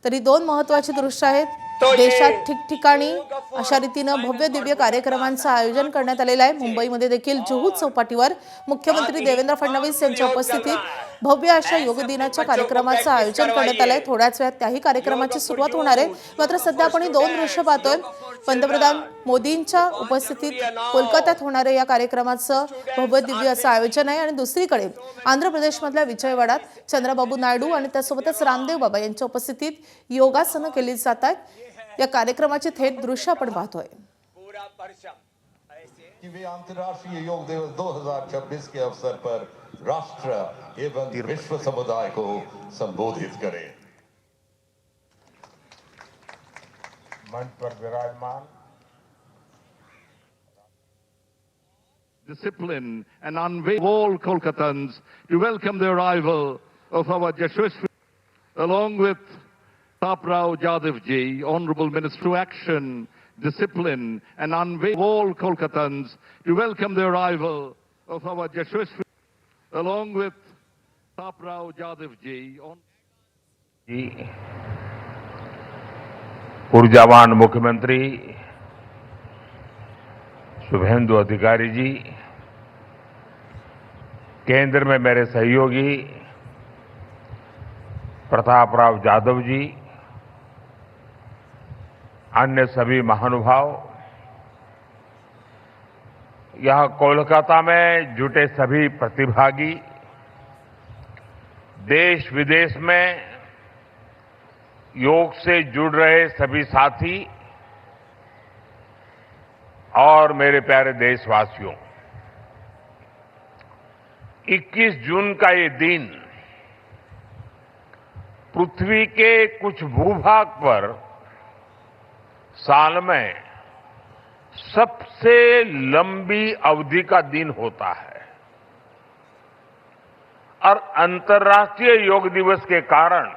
तरी दोन महत्त्वाची दृश्य आहेत। देशात ठिकठिकाणी अशा रीतीनं भव्य दिव्य कार्यक्रमांचं आयोजन करण्यात आलेलं आहे। मुंबईमध्ये देखील जुहू चौपाटीवर मुख्यमंत्री देवेंद्र फडणवीस यांच्या उपस्थितीत भव्य अशा योग दिनाच्या कार्यक्रमाचं आयोजन करण्यात आलंय। थोड्याच वेळात त्याही कार्यक्रमाची सुरुवात होणार आहे। मात्र सध्या आपण दोन दृश्य पाहतोय। पंतप्रधान मोदींच्या उपस्थितीत कोलकात्यात होणाऱ्या या कार्यक्रमाचं भव्य दिव्य असं आयोजन आहे आणि दुसरीकडे आंध्र प्रदेशमधल्या विजयवाडात चंद्रबाबू नायडू आणि त्यासोबतच रामदेव बाबा यांच्या उपस्थितीत योगासनं केली जात आहेत। या कार्यक्रमाचे थेट दृश्य आपण पाहतोय। अंतर्राष्ट्रीय योग दिवस 2026 के अवसर पर राष्ट्र एवं विश्व समुदाय को संबोधित करें। मंच पर विराजमान discipline and unveil all Kolkatans to welcome the arrival of our Yashasvi, along with Taprao Jadhav ji, Honorable Minister to Action, Discipline and unveil all Kolkatans to welcome the arrival of our Yashasvi, along with Taprao Jadhav ji. ऊर्जावान मुख्यमंत्री शुभेंदु अधिकारी जी, केंद्र में मेरे सहयोगी प्रताप राव जाधव जी, अन्य सभी महानुभाव, यह कोलकाता में जुटे सभी प्रतिभागी, देश विदेश में योग से जुड़ रहे सभी साथी और मेरे प्यारे देशवासियों, 21 जून का ये दिन पृथ्वी के कुछ भूभाग पर साल में सबसे लंबी अवधि का दिन होता है और अंतर्राष्ट्रीय योग दिवस के कारण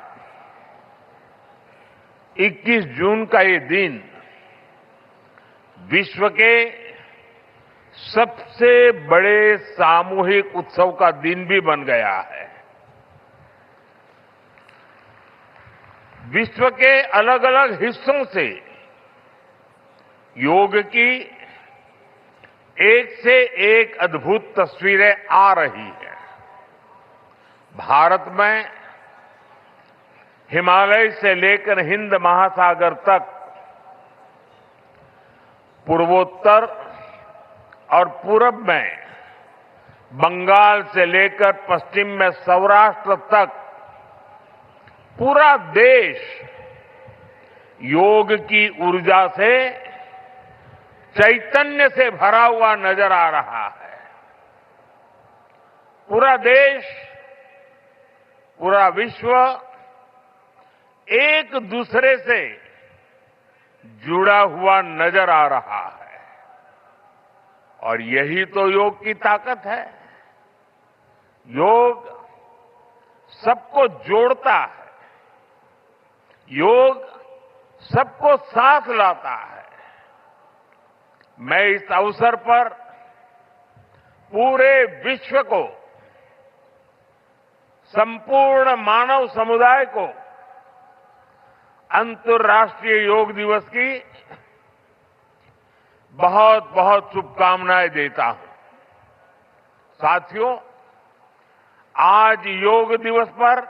21 जून का ये दिन विश्व के सबसे बड़े सामूहिक उत्सव का दिन भी बन गया है। विश्व के अलग अलग हिस्सों से योग की एक से एक अद्भुत तस्वीरें आ रही हैं। भारत में हिमालय से लेकर हिंद महासागर तक, पूर्वोत्तर और पूरब में बंगाल से लेकर पश्चिम में सौराष्ट्र तक पूरा देश योग की ऊर्जा से, चैतन्य से भरा हुआ नजर आ रहा है। पूरा देश, पूरा विश्व एक दूसरे से जुड़ा हुआ नजर आ रहा है और यही तो योग की ताकत है। योग सबको जोड़ता है, योग सबको साथ लाता है। मैं इस अवसर पर पूरे विश्व को, संपूर्ण मानव समुदाय को अंतर्राष्ट्रीय योग दिवस की बहुत बहुत शुभकामनाएं देता हूं। साथियों, आज योग दिवस पर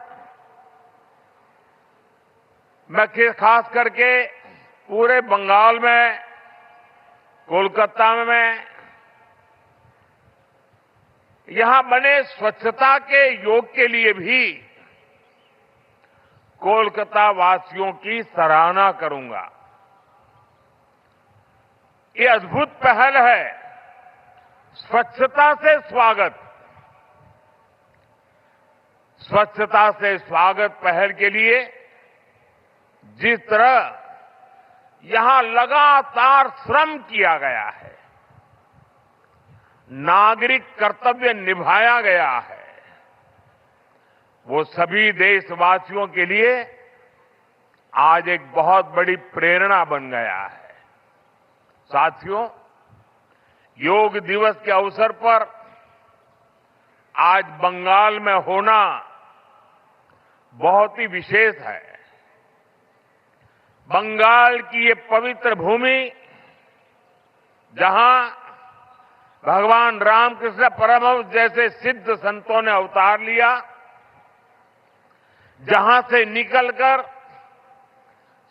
मैं खास करके पूरे बंगाल में, कोलकाता में यहां बने स्वच्छता के योग के लिए भी कोलकाता वासियों की सराहना करूंगा। ये अद्भुत पहल है, स्वच्छता से स्वागत। स्वच्छता से स्वागत पहल के लिए जिस तरह यहां लगातार श्रम किया गया है, नागरिक कर्तव्य निभाया गया है, वो सभी देशवासियों के लिए आज एक बहुत बड़ी प्रेरणा बन गया है। साथियों, योग दिवस के अवसर पर आज बंगाल में होना बहुत ही विशेष है। बंगाल की ये पवित्र भूमि जहां भगवान रामकृष्ण परमहंस जैसे सिद्ध संतों ने अवतार लिया, जहां से निकलकर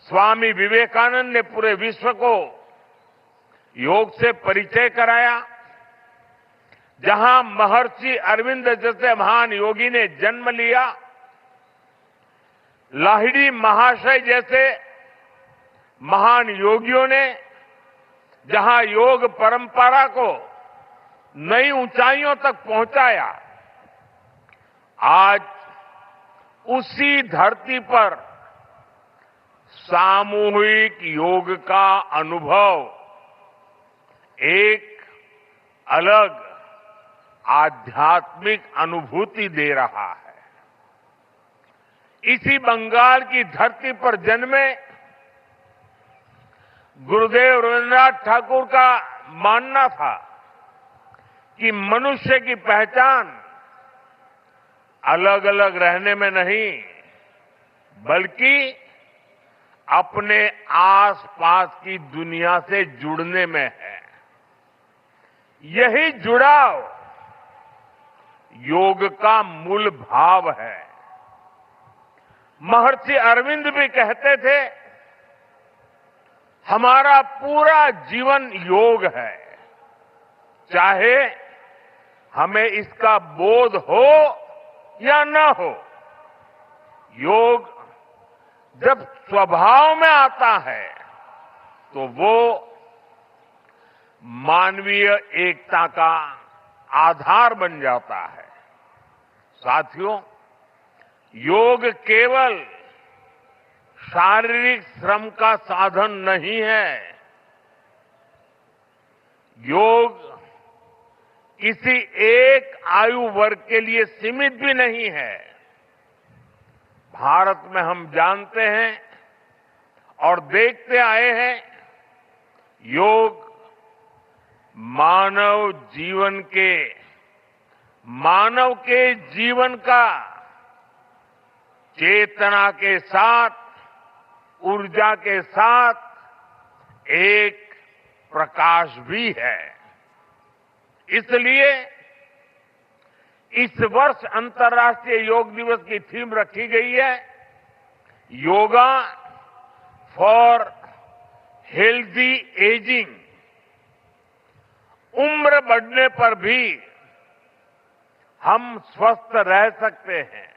स्वामी विवेकानंद ने पूरे विश्व को योग से परिचय कराया, जहां महर्षि अरविंद जैसे महान योगी ने जन्म लिया, लाहिड़ी महाशय जैसे महान योगियों ने जहां योग परंपरा को नई ऊंचाइयों तक पहुंचाया, आज उसी धरती पर सामूहिक योग का अनुभव एक अलग आध्यात्मिक अनुभूति दे रहा है। इसी बंगाल की धरती पर जन्मे गुरुदेव रविन्द्रनाथ ठाकुर का मानना था कि मनुष्य की पहचान अलग अलग रहने में नहीं, बल्कि अपने आसपास की दुनिया से जुड़ने में है। यही जुड़ाव योग का मूल भाव है। महर्षि अरविंद भी कहते थे, हमारा पूरा जीवन योग है, चाहे हमें इसका बोध हो या न हो। योग जब स्वभाव में आता है तो वो मानवीय एकता का आधार बन जाता है। साथियों, योग केवल शारीरिक श्रम का साधन नहीं है। योग किसी एक आयु वर्ग के लिए सीमित भी नहीं है। भारत में हम जानते हैं और देखते आए हैं, योग मानव के जीवन का चेतना के साथ, ऊर्जा के साथ एक प्रकाश भी है। इसलिए इस वर्ष अंतर्राष्ट्रीय योग दिवस की थीम रखी गई है, योगा फॉर हेल्दी एजिंग। उम्र बढ़ने पर भी हम स्वस्थ रह सकते हैं,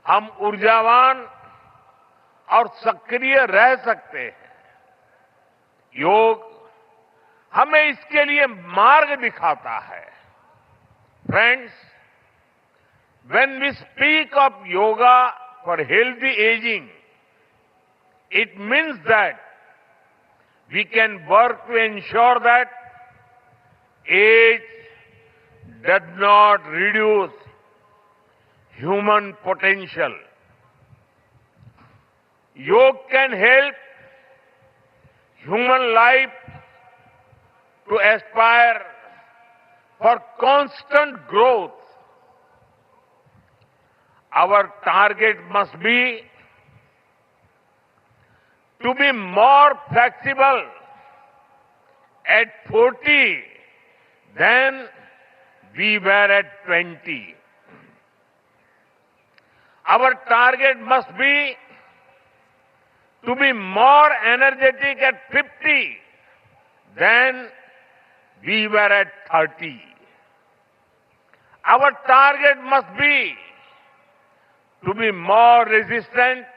हम ऊर्जावान और सक्रिय रह सकते हैं। योग हमें इसके लिए मार्ग दिखाता है। Friends, when we speak of yoga for healthy aging, it means that we can work to ensure that age does not reduce human potential. Yoga can help human life to aspire for constant growth. Our target must be to be more flexible at 40 than we were at 20. Our target must be to be more energetic at 50 than we were at 30. Our target must be to be more resistant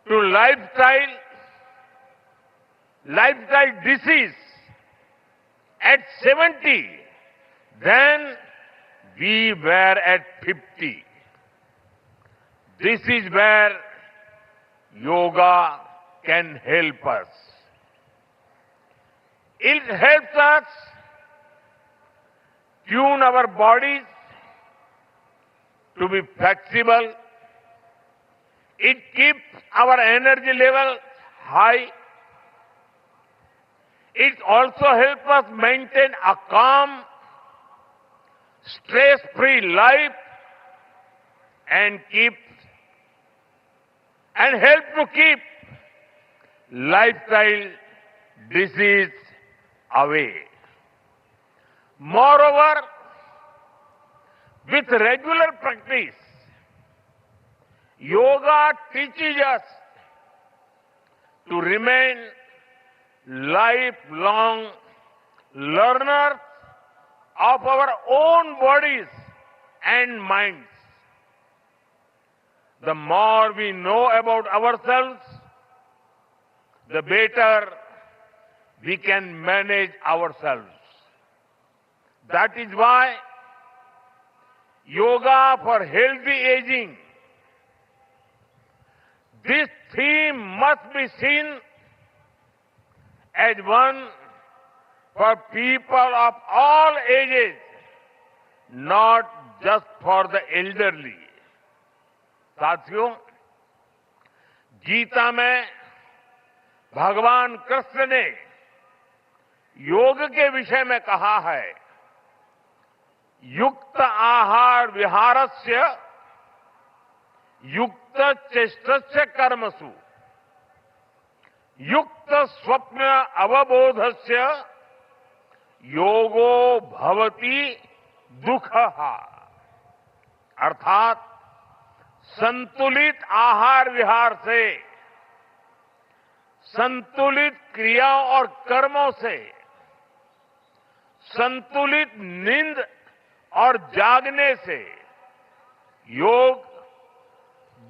to lifestyle disease at 70 than we were at 50. This is where yoga can help us. It helps us tune our bodies to be flexible. It keeps our energy level high. It also helps us maintain a calm, stress-free life and keeps and help to keep lifestyle disease away. Moreover, with regular practice, yoga teaches us to remain lifelong learners of our own bodies and minds. The more we know about ourselves, the better we can manage ourselves. That is why yoga for healthy aging, this theme must be seen as one for people of all ages, not just for the elderly. साथियों, गीता में भगवान कृष्ण ने योग के विषय में कहा है, युक्त आहार विहारस्य युक्त चेष्टस्य कर्मसु युक्त स्वप्न अवबोधस्य योगो भवति दुःखः। अर्थात संतुलित आहार विहार से, संतुलित क्रियाओं और कर्मों से, संतुलित नींद और जागने से योग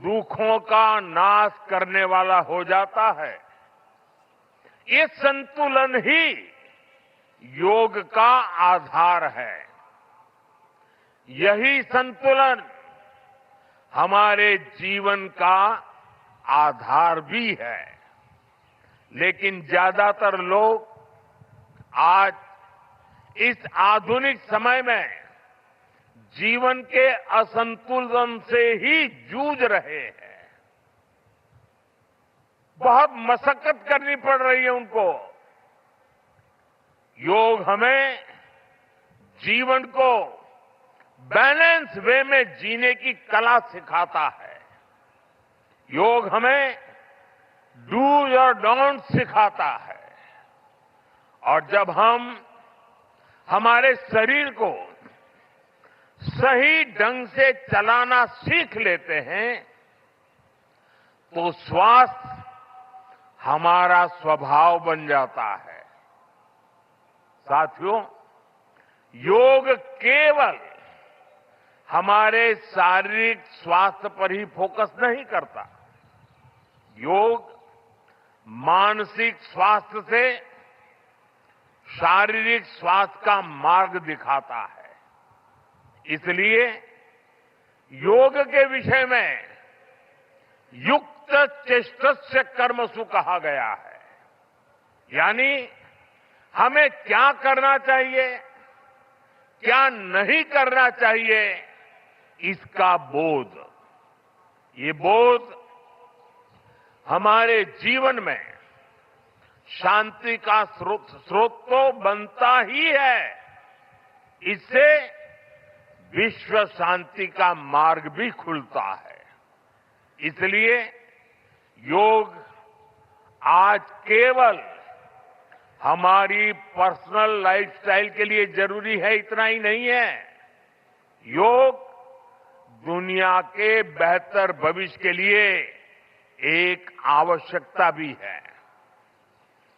दुखों का नाश करने वाला हो जाता है। ये संतुलन ही योग का आधार है। यही संतुलन हमारे जीवन का आधार भी है। लेकिन ज्यादातर लोग आज इस आधुनिक समय में जीवन के असंतुलन से ही जूझ रहे हैं। बहुत मशक्कत करनी पड़ रही है उनको। योग हमें जीवन को बैलेंस वे में जीने की कला सिखाता है। योग हमें डूज और डोंट सिखाता है। और जब हम हमारे शरीर को सही ढंग से चलाना सीख लेते हैं तो स्वास्थ्य हमारा स्वभाव बन जाता है। साथियों, योग केवल हमारे शारीरिक स्वास्थ्य पर ही फोकस नहीं करता। योग मानसिक स्वास्थ्य से शारीरिक स्वास्थ्य का मार्ग दिखाता है। इसलिए योग के विषय में युक्त चेष्टस्य कर्मसु कहा गया है। यानी हमें क्या करना चाहिए, क्या नहीं करना चाहिए, इसका बोध। ये बोध हमारे जीवन में शांति का स्रोत तो बनता ही है, इससे विश्व शांति का मार्ग भी खुलता है। इसलिए योग आज केवल हमारी पर्सनल लाइफस्टाइल के लिए जरूरी है इतना ही नहीं है। योग दुनिया के बेहतर भविष्य के लिए एक आवश्यकता भी है।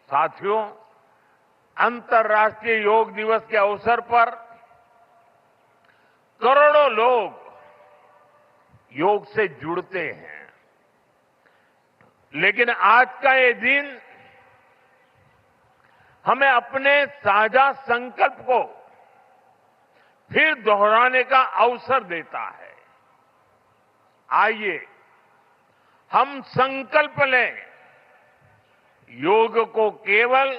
साथियों, अंतर्राष्ट्रीय योग दिवस के अवसर पर करोड़ों लोग योग से जुड़ते हैं। लेकिन आज का ये दिन हमें अपने साझा संकल्प को फिर दोहराने का अवसर देता है। आइए हम संकल्प लें, योग को केवल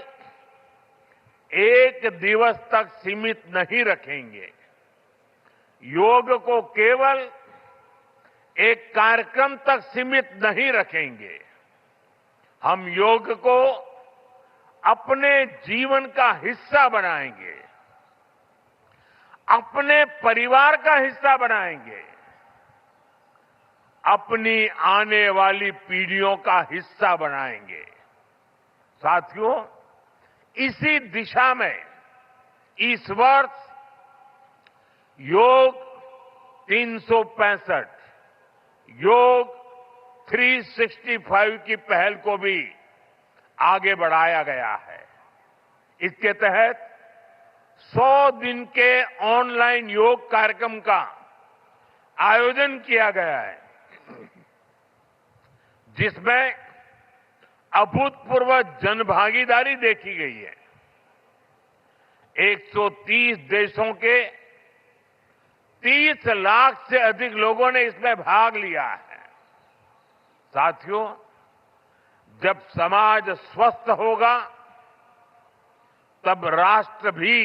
एक दिवस तक सीमित नहीं रखेंगे। योग को केवल एक कार्यक्रम तक सीमित नहीं रखेंगे। हम योग को अपने जीवन का हिस्सा बनाएंगे, अपने परिवार का हिस्सा बनाएंगे, अपनी आने वाली पीढ़ियों का हिस्सा बनाएंगे। साथियों, इसी दिशा में इस वर्ष योग 365, योग 365 की पहल को भी आगे बढ़ाया गया है। इसके तहत 100 दिन के ऑनलाइन योग कार्यक्रम का आयोजन किया गया है, जिसमें अभूतपूर्व जनभागीदारी देखी गई है। 130 देशों के 30 लाख से अधिक लोगों ने इसमें भाग लिया है। साथियों, जब समाज स्वस्थ होगा तब राष्ट्र भी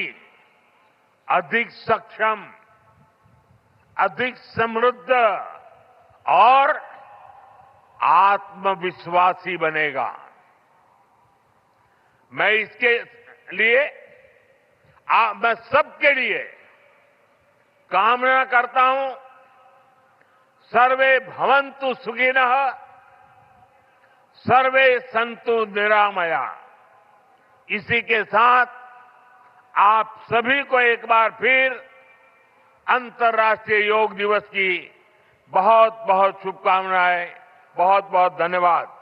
अधिक सक्षम, अधिक समृद्ध और आत्मविश्वासी बनेगा। मैं इसके लिए मैं सबके लिए कामना करता हूं, सर्वे भवन्तु सुखिनः, सर्वे सन्तु निरामया। इसी के साथ आप सभी को एक बार फिर अंतर्राष्ट्रीय योग दिवस की बहुत बहुत शुभकामनाएं, बहुत बहुत धन्यवाद।